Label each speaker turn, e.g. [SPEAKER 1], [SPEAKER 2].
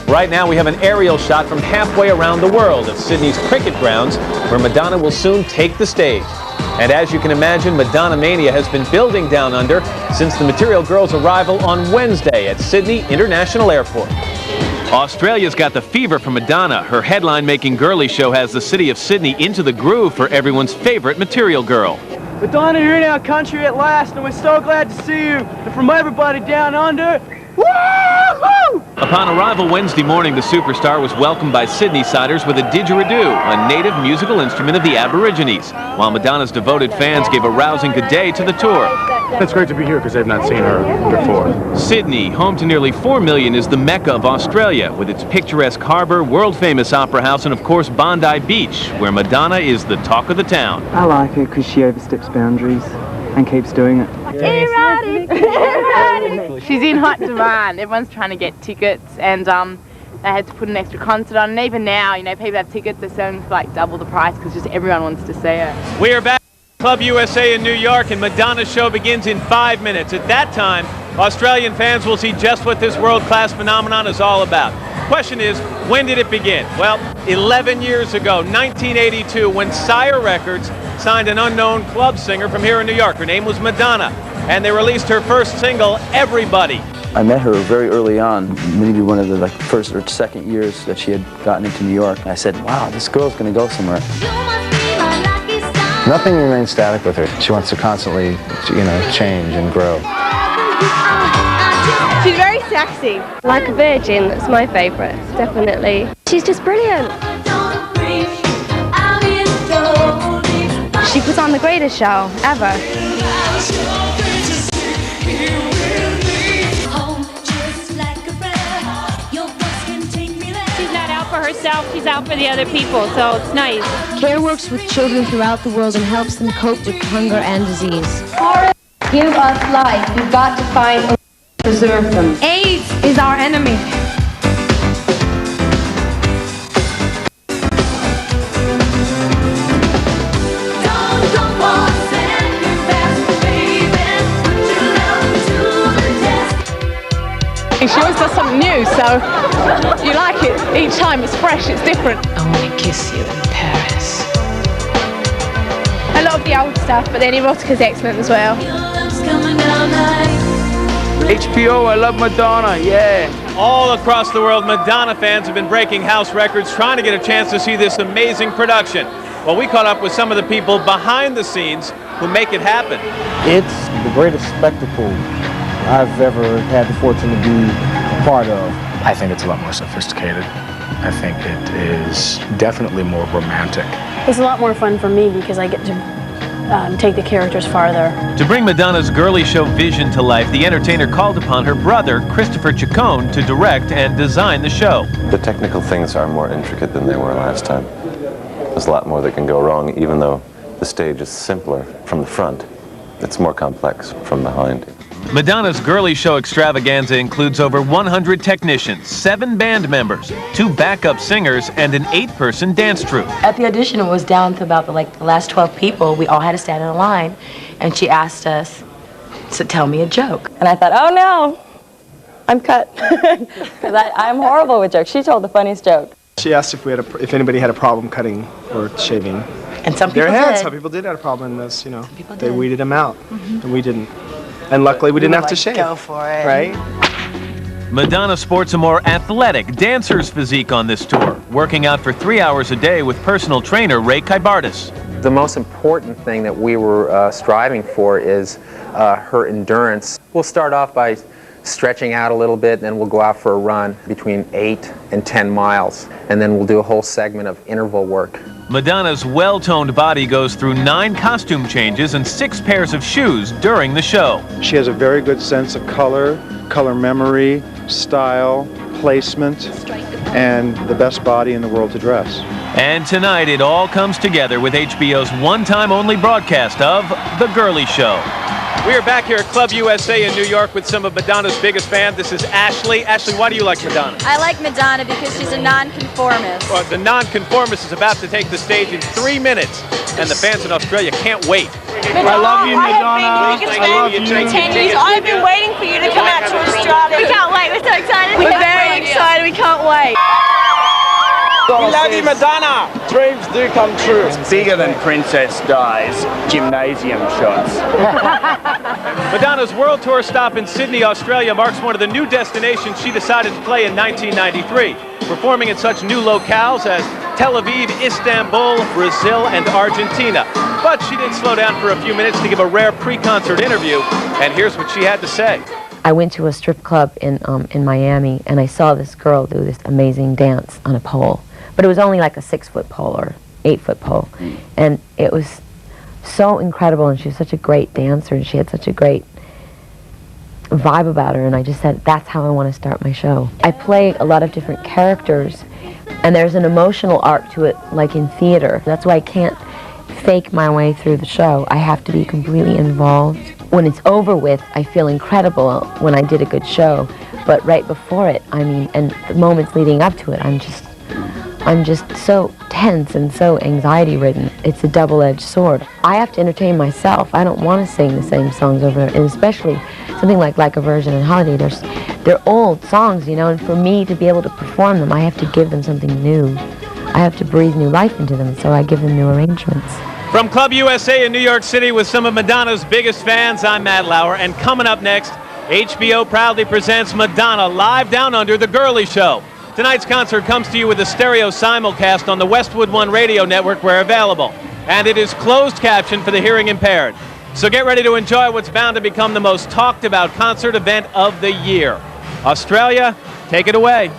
[SPEAKER 1] Right now we have an aerial shot from halfway around the world at Sydney's cricket grounds, where Madonna will soon take the stage. And as you can imagine, Madonna mania has been building down under since the Material Girl's arrival on Wednesday at Sydney International Airport. Australia's got the fever for Madonna. Her headline-making Girlie show has the city of Sydney into the groove for everyone's favorite Material Girl.
[SPEAKER 2] Madonna, you're in our country at last, and we're so glad to see you. And from everybody down under, woo-hoo!
[SPEAKER 1] Upon arrival Wednesday morning, the superstar was welcomed by Sydney-siders with a didgeridoo, a native musical instrument of the Aborigines, while Madonna's devoted fans gave a rousing good day to the tour.
[SPEAKER 3] It's great to be here because they've not seen her before.
[SPEAKER 1] Sydney, home to nearly 4 million, is the Mecca of Australia, with its picturesque harbour, world-famous opera house, and of course Bondi Beach, where Madonna is the talk of the town.
[SPEAKER 2] I like her because she oversteps boundaries and keeps doing it.
[SPEAKER 4] She's in hot demand. Everyone's trying to get tickets, and they had to put an extra concert on. And even now, you know, people have tickets, they're selling for like double the price because just everyone wants to see her.
[SPEAKER 1] We are back at Club USA in New York, and Madonna's show begins in 5 minutes. At that time, Australian fans will see just what this world-class phenomenon is all about. Question is, when did it begin? Well, 11 years ago, 1982, when Sire Records signed an unknown club singer from here in New York. Her name was Madonna, and they released her first single, Everybody.
[SPEAKER 5] I met her very early on, maybe one of the first or second years that she had gotten into New York. I said, wow, this girl's going to go somewhere.
[SPEAKER 3] Nothing remains static with her. She wants to constantly, change and grow.
[SPEAKER 4] She's very sexy.
[SPEAKER 6] Like a Virgin, that's my favourite, definitely. She's just brilliant. She puts on the greatest show ever.
[SPEAKER 7] She's not out for herself, she's out for the other people, so it's nice.
[SPEAKER 8] CARE works with children throughout the world and helps them cope with hunger and disease.
[SPEAKER 6] Give us life. We've got to find and preserve them.
[SPEAKER 8] AIDS is our enemy.
[SPEAKER 4] She always does something new, so you like it. Each time it's fresh, it's different.
[SPEAKER 8] I want to kiss you in Paris.
[SPEAKER 4] A lot of the old stuff, but then Erotica's excellent as well.
[SPEAKER 2] HBO, I love Madonna, yeah.
[SPEAKER 1] All across the world, Madonna fans have been breaking house records trying to get a chance to see this amazing production. Well, we caught up with some of the people behind the scenes who make it happen.
[SPEAKER 9] It's the greatest spectacle I've ever had the fortune to be a part of.
[SPEAKER 3] I think it's a lot more sophisticated. I think it is definitely more romantic.
[SPEAKER 7] It's a lot more fun for me because I get to take the characters farther.
[SPEAKER 1] To bring Madonna's Girlie show vision to life, the entertainer called upon her brother, Christopher Ciccone, to direct and design the show.
[SPEAKER 10] The technical things are more intricate than they were last time. There's a lot more that can go wrong, even though the stage is simpler from the front. It's more complex from behind.
[SPEAKER 1] Madonna's Girlie show extravaganza includes over 100 technicians, 7 band members, 2 backup singers, and an 8-person dance troupe.
[SPEAKER 11] At the audition, it was down to about the last 12 people. We all had to stand in a line, and she asked us to tell me a joke. And I thought, oh no, I'm cut, because I'm horrible with jokes. She told the funniest joke.
[SPEAKER 2] She asked if anybody had a problem cutting or shaving.
[SPEAKER 11] And some people
[SPEAKER 2] did.
[SPEAKER 11] did.
[SPEAKER 2] Some people did have a problem in this, They weeded them out, and we didn't. And luckily, we didn't have to shave.
[SPEAKER 11] Go for it.
[SPEAKER 2] Right?
[SPEAKER 1] Madonna sports a more athletic, dancer's physique on this tour, working out for 3 hours a day with personal trainer Ray Kybardis.
[SPEAKER 12] The most important thing that we were striving for is her endurance. We'll start off by stretching out a little bit, then we'll go out for a run between 8 and 10 miles, and then we'll do a whole segment of interval work.
[SPEAKER 1] Madonna's well-toned body goes through 9 costume changes and 6 pairs of shoes during the show.
[SPEAKER 9] She has a very good sense of color memory, style, placement, and the best body in the world to dress.
[SPEAKER 1] And tonight it all comes together with HBO's one-time only broadcast of The Girlie Show. We are back here at Club USA in New York with some of Madonna's biggest fans. This is Ashley. Ashley, why do you like Madonna?
[SPEAKER 4] I like Madonna because she's a nonconformist.
[SPEAKER 1] Well, the nonconformist is about to take the stage in 3 minutes, and the fans in Australia can't wait.
[SPEAKER 2] I love you, Madonna. I love you.
[SPEAKER 4] For 10 years. I've been waiting for you to come out to Australia. We can't wait. We're so excited. We're very excited. We can't
[SPEAKER 11] way.
[SPEAKER 2] We love you, Madonna. Dreams do come true.
[SPEAKER 13] It's bigger than Princess Di's gymnasium shots.
[SPEAKER 1] Madonna's world tour stop in Sydney, Australia marks one of the new destinations she decided to play in 1993, performing in such new locales as Tel Aviv, Istanbul, Brazil, and Argentina. But she did slow down for a few minutes to give a rare pre-concert interview, and here's what she had to say.
[SPEAKER 14] I went to a strip club in Miami, and I saw this girl do this amazing dance on a pole. But it was only like a 6-foot pole or 8-foot pole. And it was so incredible, and she was such a great dancer, and she had such a great vibe about her, and I just said, that's how I want to start my show. I play a lot of different characters, and there's an emotional arc to it, like in theater. That's why I can't fake my way through the show. I have to be completely involved. When it's over with, I feel incredible when I did a good show, but right before it, I mean, and the moments leading up to it, I'm just so tense and so anxiety-ridden. It's a double-edged sword. I have to entertain myself. I don't want to sing the same songs over, and especially something like a Version and Holiday. They're old songs, you know, and for me to be able to perform them, I have to give them something new. I have to breathe new life into them, so I give them new arrangements.
[SPEAKER 1] From Club USA in New York City with some of Madonna's biggest fans, I'm Matt Lauer, and coming up next, HBO proudly presents Madonna live down under the Girlie Show. Tonight's concert comes to you with a stereo simulcast on the Westwood One radio network where available, and it is closed caption for the hearing impaired. So get ready to enjoy what's bound to become the most talked about concert event of the year. Australia, take it away.